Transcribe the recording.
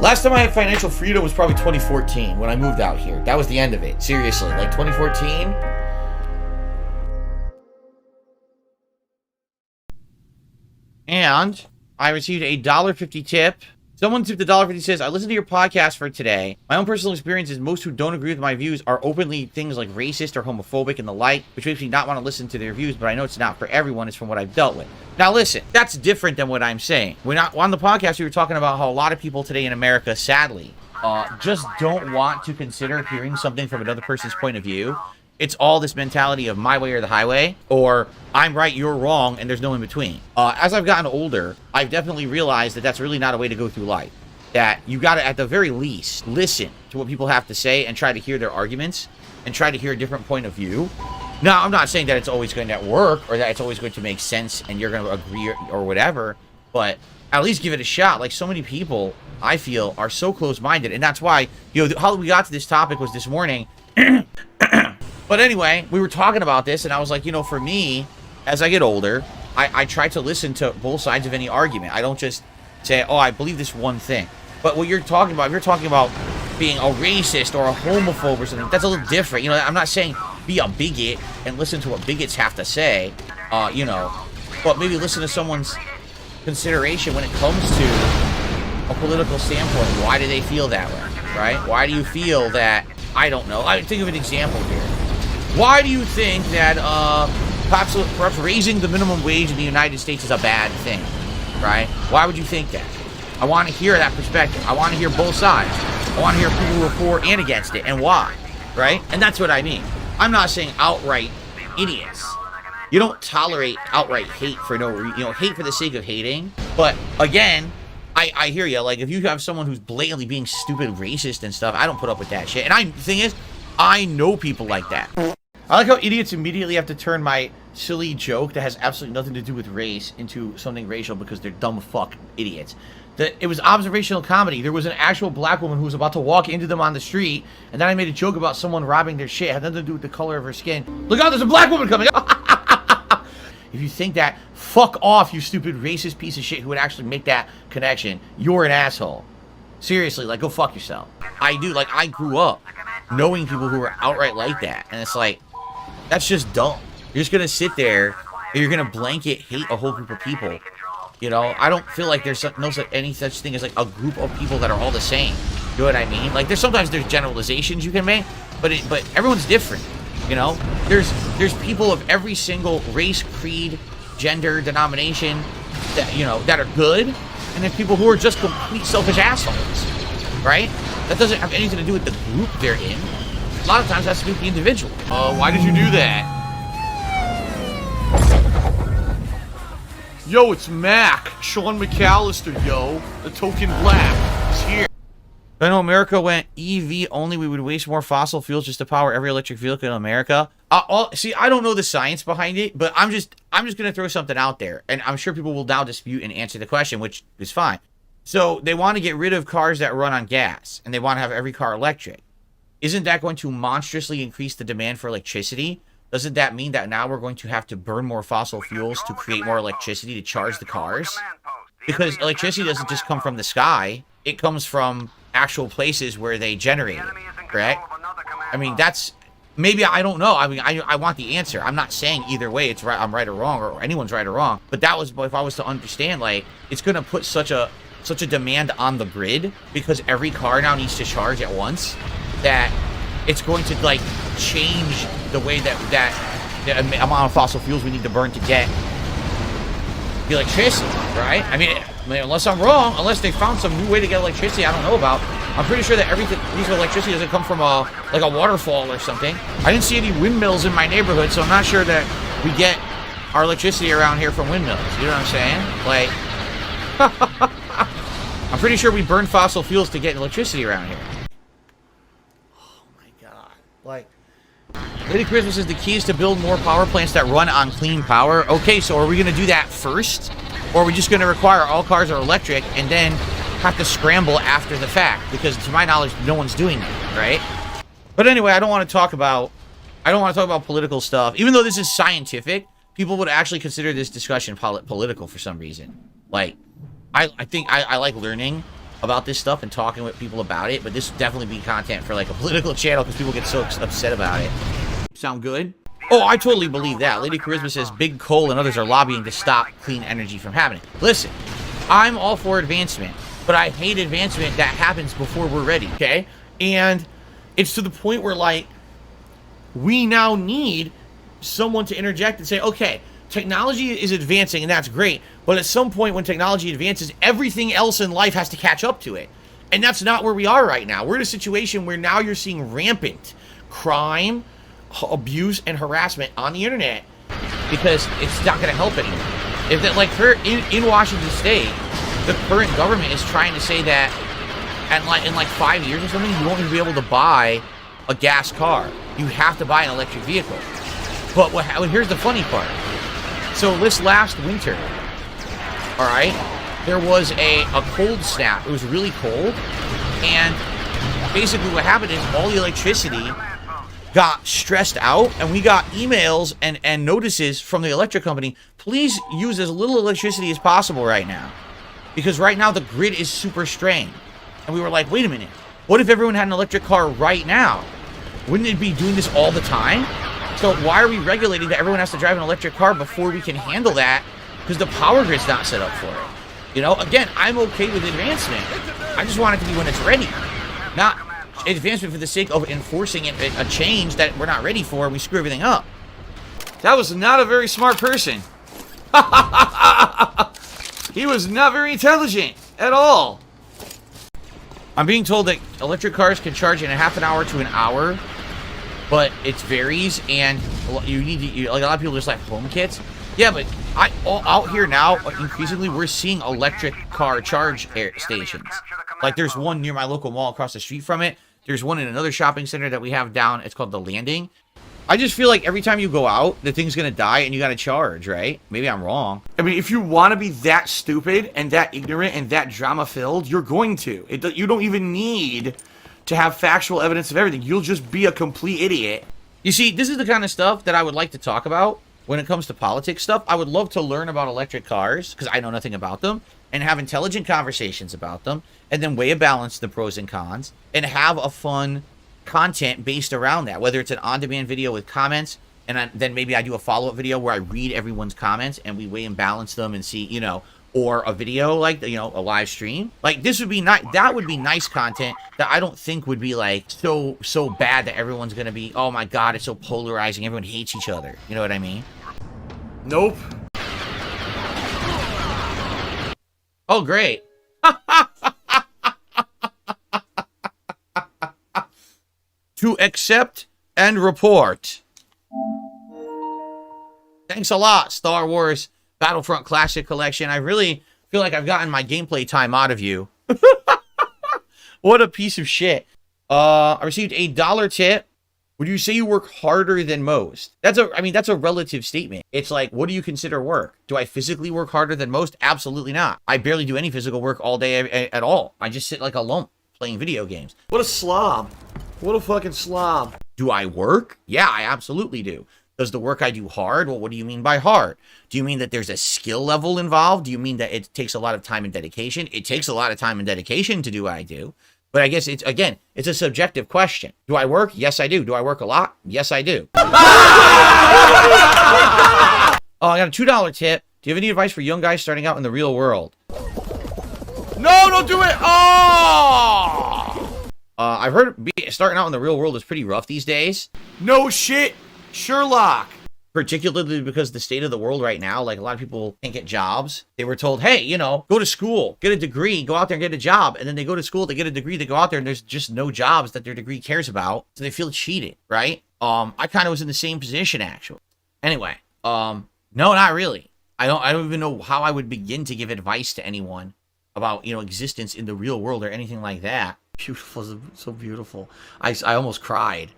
Last time I had financial freedom was probably 2014 when I moved out here. That was the end of it. Seriously, like 2014. And I received a $1.50 tip. Someone tipped $1.50, says, I listened to your podcast for today. My own personal experience is most who don't agree with my views are openly things like racist or homophobic and the like, which makes me not want to listen to their views, but I know it's not for everyone. It's from what I've dealt with. Now listen, that's different than what I'm saying. We're not on the podcast. We were talking about how a lot of people today in America, sadly, just don't want to consider hearing something from another person's point of view. It's all this mentality of my way or the highway, or I'm right, you're wrong, and there's no in between. As I've gotten older, I've definitely realized that that's really not a way to go through life. That you got to, at the very least, listen to what people have to say and try to hear their arguments and try to hear a different point of view. Now, I'm not saying that it's always going to work or that it's always going to make sense and you're going to agree or whatever, but at least give it a shot. Like, so many people, I feel, are so close-minded, and that's why, you know, how we got to this topic was this morning. But anyway, we were talking about this, and I was like, you know, for me, as I get older, I try to listen to both sides of any argument. I don't just say, oh, I believe this one thing. But what you're talking about, if you're talking about being a racist or a homophobe or something, that's a little different. You know, I'm not saying be a bigot and listen to what bigots have to say, you know, but maybe listen to someone's consideration when it comes to a political standpoint. Why do they feel that way, right? Why do you feel that, I don't know. I think of an example here. Why do you think that perhaps raising the minimum wage in the United States is a bad thing, right? Why would you think that? I want to hear that perspective. I want to hear both sides. I want to hear people who are for and against it and why, right? And that's what I mean. I'm not saying outright idiots. You don't tolerate outright hate for no reason, you know, hate for the sake of hating. But again, I hear you. Like, if you have someone who's blatantly being stupid, racist and stuff, I don't put up with that shit. And the thing is, I know people like that. I like how idiots immediately have to turn my silly joke that has absolutely nothing to do with race into something racial because they're dumb fuck idiots. It was observational comedy. There was an actual black woman who was about to walk into them on the street, and then I made a joke about someone robbing their shit. It had nothing to do with the color of her skin. Look out, there's a black woman coming. If you think that, fuck off, you stupid racist piece of shit who would actually make that connection. You're an asshole. Seriously, like, go fuck yourself. I do. Like, I grew up knowing people who were outright like that, and it's like, that's just dumb. You're just gonna sit there and you're gonna blanket hate a whole group of people. You know, I don't feel like there's any such thing as like a group of people that are all the same. You know what I mean? Like, there's generalizations you can make, but everyone's different. You know, there's people of every single race, creed, gender, denomination that, you know, that are good, and there's people who are just complete selfish assholes, right? That doesn't have anything to do with the group they're in. A lot of times it has to do with the individual. Why did you do that? Yo, it's Mac. Sean McAllister, yo. The token black is here. I know America went EV only, we would waste more fossil fuels just to power every electric vehicle in America. See, I don't know the science behind it, but I'm just gonna throw something out there, and I'm sure people will now dispute and answer the question, which is fine. So they want to get rid of cars that run on gas, and they want to have every car electric. Isn't that going to monstrously increase the demand for electricity? Doesn't that mean that now we're going to have to burn more fossil fuels to create more electricity to charge the cars? Because electricity doesn't just come from the sky. It comes from actual places where they generate it, correct? I mean, that's... Maybe, I don't know. I mean, I want the answer. I'm not saying either way it's right, I'm right or wrong, or anyone's right or wrong. But that was, if I was to understand, like, it's going to put such a demand on the grid, because every car now needs to charge at once, that it's going to, like, change the way that the amount of fossil fuels we need to burn to get the electricity, right? I mean, unless I'm wrong, unless they found some new way to get electricity I don't know about, I'm pretty sure that everything, piece of electricity doesn't come from like a waterfall or something. I didn't see any windmills in my neighborhood, so I'm not sure that we get our electricity around here from windmills. You know what I'm saying? Like, I'm pretty sure we burn fossil fuels to get electricity around here. Oh my god. Like, Lady Christmas says the key is to build more power plants that run on clean power. Okay, so are we going to do that first? Or are we just going to require all cars are electric and then have to scramble after the fact? Because to my knowledge, no one's doing that, right? But anyway, I don't want to talk about political stuff. Even though this is scientific, people would actually consider this discussion political for some reason. Like, I think I like learning, about this stuff and talking with people about it, but this would definitely be content for like a political channel because people get so upset about it. Sound good? Oh, I totally believe that. Lady Charisma says Big Coal and others are lobbying to stop clean energy from happening. Listen, I'm all for advancement, but I hate advancement that happens before we're ready, okay? And it's to the point where, like, we now need someone to interject and say, okay, technology is advancing and that's great, but at some point when technology advances, everything else in life has to catch up to it. And that's not where we are right now. We're in a situation where now you're seeing rampant crime, abuse, and harassment on the internet because it's not going to help anyone. If that, like, in Washington State, the current government is trying to say that in like 5 years or something, you won't even be able to buy a gas car. You have to buy an electric vehicle. But here's the funny part. So this last winter, all right, there was a cold snap. It was really cold, and basically what happened is all the electricity got stressed out, and we got emails and notices from the electric company, please use as little electricity as possible right now, because right now the grid is super strained. And we were like, wait a minute, what if everyone had an electric car right now? Wouldn't it be doing this all the time? So why are we regulating that everyone has to drive an electric car before we can handle that? Because the power grid's not set up for it. You know, again, I'm okay with advancement. I just want it to be when it's ready, not advancement for the sake of enforcing a change that we're not ready for and we screw everything up. That was not a very smart person. He was not very intelligent at all. I'm being told that electric cars can charge in a half an hour to an hour, but it varies, and you need to, like, a lot of people just like home kits. Yeah, but out here now, increasingly, we're seeing electric car charge stations. Like, there's one near my local mall across the street from it. There's one in another shopping center that we have down. It's called The Landing. I just feel like every time you go out, the thing's going to die and you got to charge, right? Maybe I'm wrong. I mean, if you want to be that stupid and that ignorant and that drama-filled, you're going to. You don't even need to have factual evidence of everything. You'll just be a complete idiot. You see, this is the kind of stuff that I would like to talk about when it comes to politics stuff. I would love to learn about electric cars because I know nothing about them, and have intelligent conversations about them, and then weigh a balance the pros and cons, and have a fun content based around that, whether it's an on-demand video with comments, and then maybe I do a follow-up video where I read everyone's comments and we weigh and balance them and see, you know, or a video like, you know, a live stream. Like, this would be nice. That would be nice content that I don't think would be like so bad that everyone's gonna be, oh my god, it's so polarizing, everyone hates each other. You know what I mean? Nope. Oh, great. To accept and report. Thanks a lot, Star Wars Battlefront Classic Collection. I really feel like I've gotten my gameplay time out of you. What a piece of shit. I received a $1 tip. Would you say you work harder than most? That's a relative statement. It's like, what do you consider work? Do I physically work harder than most? Absolutely not. I barely do any physical work all day at all. I just sit like a lump playing video games. What a slob. What a fucking slob. Do I work? Yeah, I absolutely do. Does the work I do hard? Well, what do you mean by hard? Do you mean that there's a skill level involved? Do you mean that it takes a lot of time and dedication? It takes a lot of time and dedication to do what I do. But I guess it's a subjective question. Do I work? Yes, I do. Do I work a lot? Yes, I do. Oh, I got a $2 tip. Do you have any advice for young guys starting out in the real world? No, don't do it. Oh! I've heard starting out in the real world is pretty rough these days. No shit, Sherlock. Particularly because the state of the world right now, like, a lot of people can't get jobs. They were told, hey, you know, go to school, get a degree, go out there and get a job. And then they go to school, they get a degree, they go out there, and there's just no jobs that their degree cares about. So they feel cheated, right? I kind of was in the same position, actually. Anyway, no, not really. I don't even know how I would begin to give advice to anyone about, you know, existence in the real world or anything like that. Beautiful, so beautiful. I almost cried.